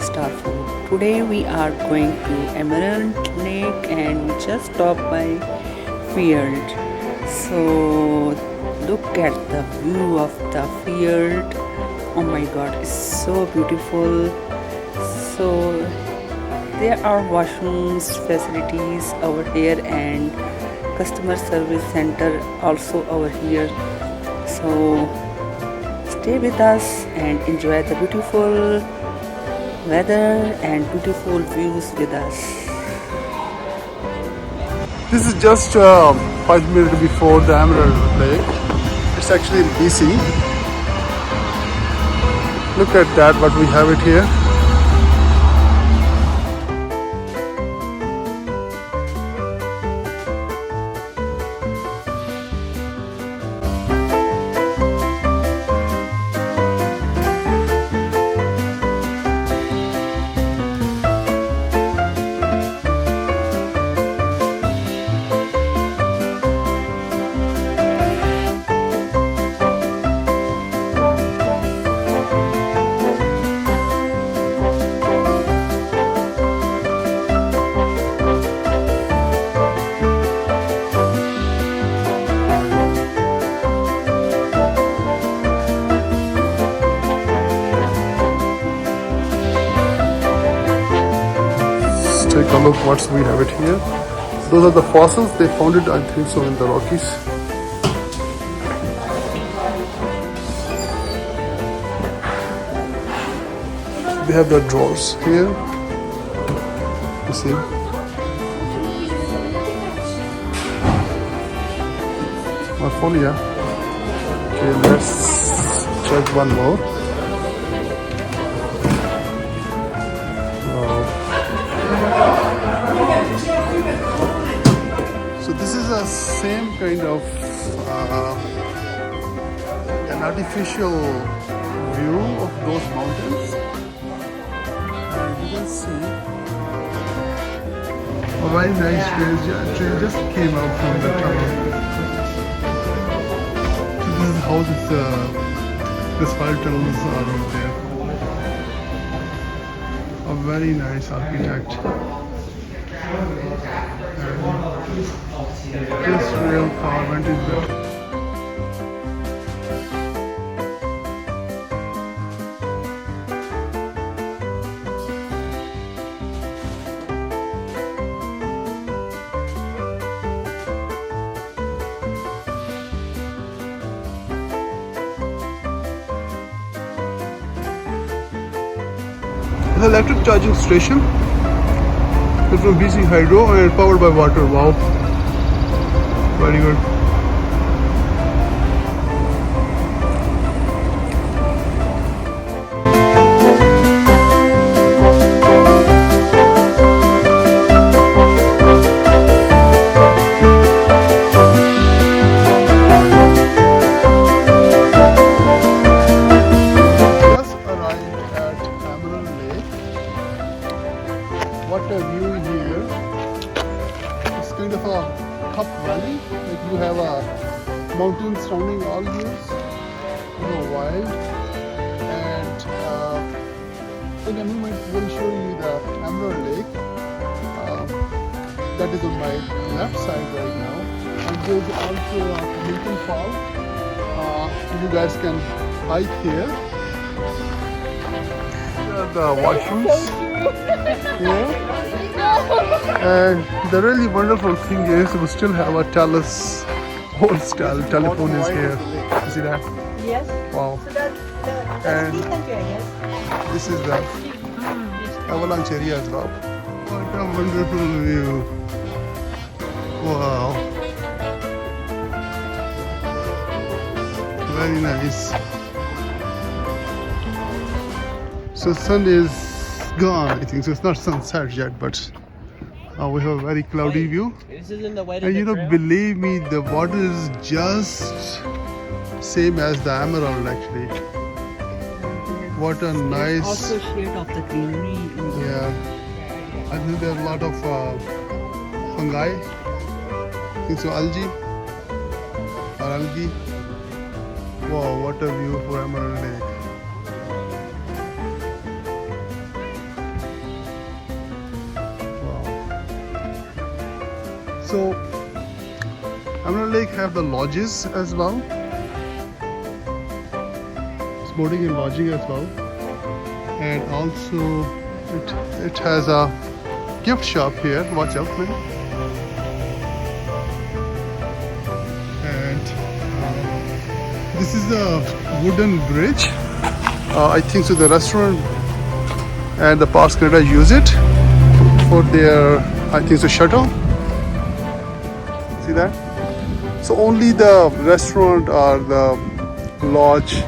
Star Food. Today we are going to Emerald Lake and we just stopped by field. So look at the view of the field. Oh my god, it's so beautiful. So there are washrooms facilities over here and customer service center also over here. So stay with us and enjoy the beautiful weather and beautiful views with us. This is just 5 minutes before the Emerald Lake. It's actually in BC. Look at that, what we have it here. Take a look what we have it here. Those are the fossils. They found it, I think so, in the Rockies. They have the drawers here. You see. Morpholia. Okay, let's check one more. So this is a same kind of an artificial view of those mountains. And you can see a very nice trail just came out from the tunnel. So this is how the spiral tunnels are over there. A very nice architect. This rail car went in there. It's an electric charging station. It's from BC Hydro and powered by water. Wow. Very good. Just arrived at Emerald Lake. What a view here. It's kind of a cup valley, like you have a mountain surrounding all years, wild, and in a moment we'll show you the Emerald Lake that is on my left side right now, and there's also a Milton Fall. You guys can hike here. The washrooms here. And the really wonderful thing is we still have a TELUS old style telephone is here. You see that? Yes. Wow. So that's And the country, I guess. this is the avalanche area as well. What a wonderful view. Wow. Very nice. So sun is gone, I think. So it's not sunset yet, but we have a very cloudy view. This is in the way to And the you know, trail. believe me, the water is just same as the Emerald actually. What a nice. Also shade of the greenery. Yeah. I think there are a lot of fungi. I think so, algae or algae. Wow, what a view for Emerald Lake. So Emerald Lake have the lodges as well. It's boating and lodging as well. And also it has a gift shop here. Watch out, man. And this is a wooden bridge. I think so the restaurant and the Parks Canada use it for their, I think so, shuttle. See that? So only the restaurant or the lodge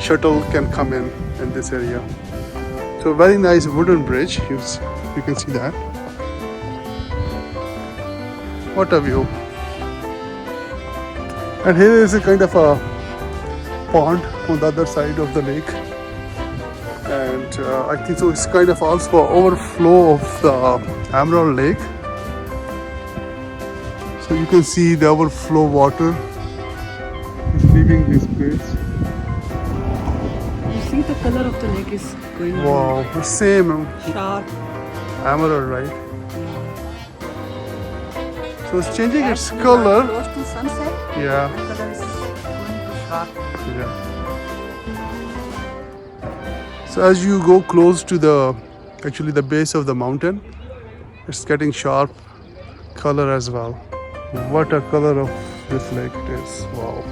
shuttle can come in this area. So very nice wooden bridge. You can see that. What a view. And here is a kind of a pond on the other side of the lake. And I think so it's kind of also overflow of the Emerald Lake. So you can see the overflow water is leaving this place. You see the color of the lake is going Wow, the same sharp. emerald, right? So it's changing its As we are color. close to sunset, Yeah, the color is going to sharp. yeah. So as you go close to the base of the mountain, it's getting sharp color as well. What a color of this lake it is. Wow.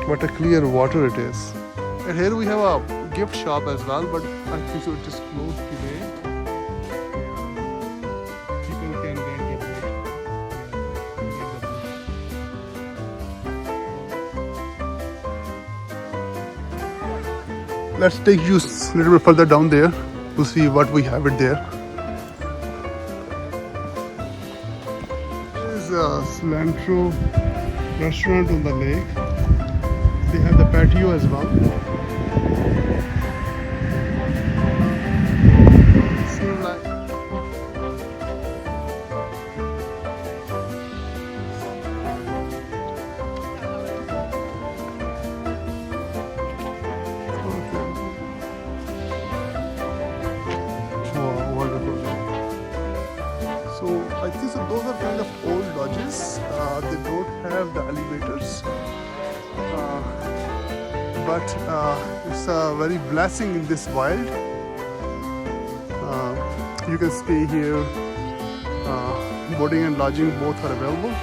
What a clear water it is. And here we have a gift shop as well, but I think so it is closed today. People can rent a boat. Let's take you a little bit further down there to see what we have it there. This is a cilantro restaurant on the lake. They have the patio as well. Seems like wow, wonderful. So I think so those are kind of old lodges. They don't have the elevators. But it's a very blessing in this wild. You can stay here. Boarding and lodging both are available.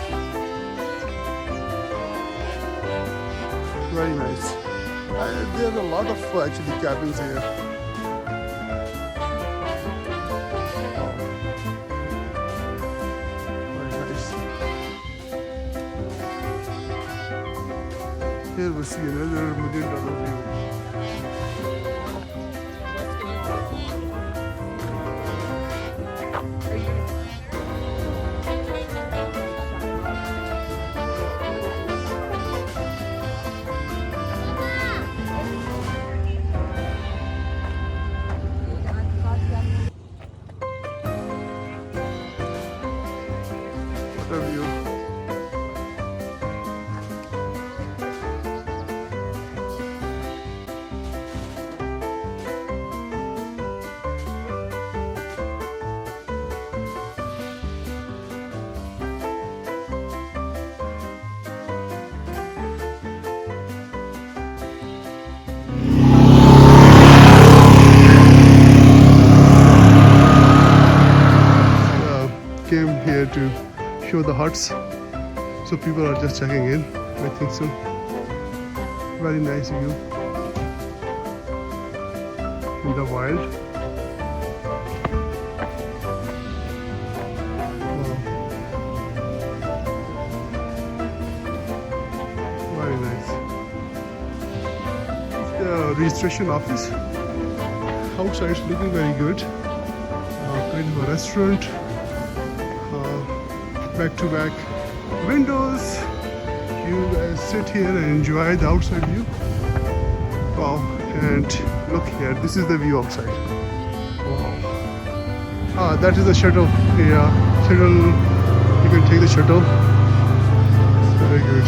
Very nice. There's a lot of actually cabins here. Wow. Very nice. Here we see another $1 million view. What a view. Came here to show the huts, so people are just checking in. I think so. Very nice view in the wild. Wow. Very nice. It's the registration office. Outside it's looking very good. Kind of a restaurant. Back-to-back windows. You guys sit here and enjoy the outside view. Wow, and look here, this is the view outside. Wow. That is the shuttle. Yeah, shuttle. You can take the shuttle. It's very good.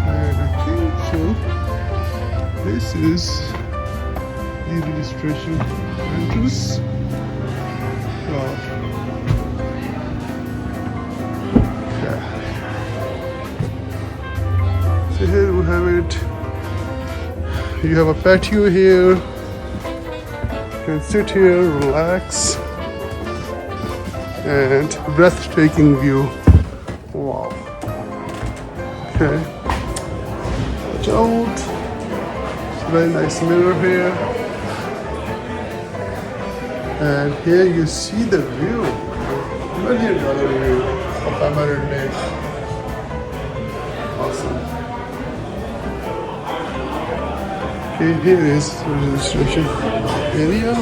And I think so. This is the registration entrance. Wow. Yeah. So here we have it. You have a patio here. You can sit here, relax, and breathtaking view. Wow. Okay. Watch out. Very nice mirror here. And here you see the view. $1 million view of Emerald Lake. Awesome. Okay, here is the registration area.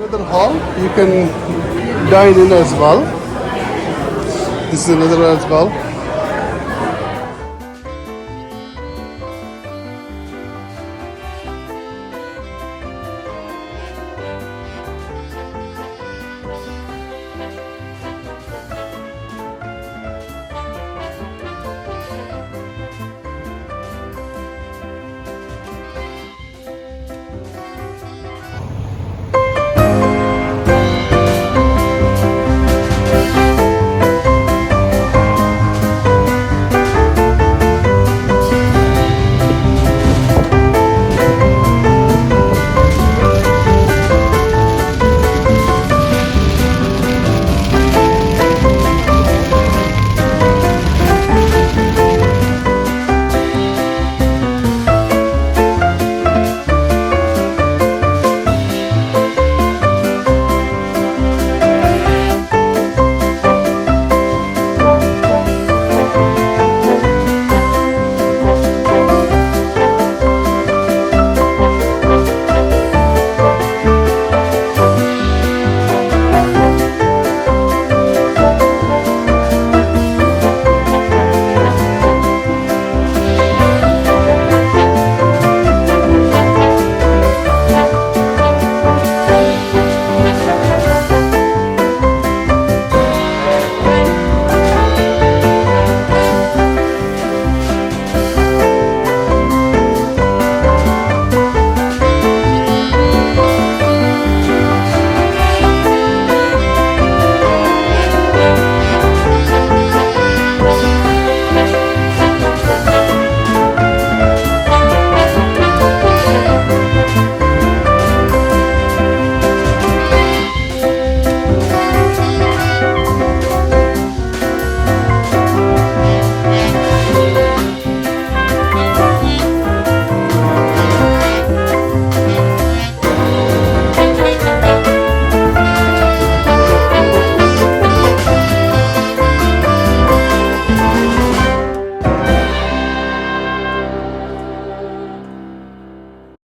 Another hall, you can dine in as well. This is another as well.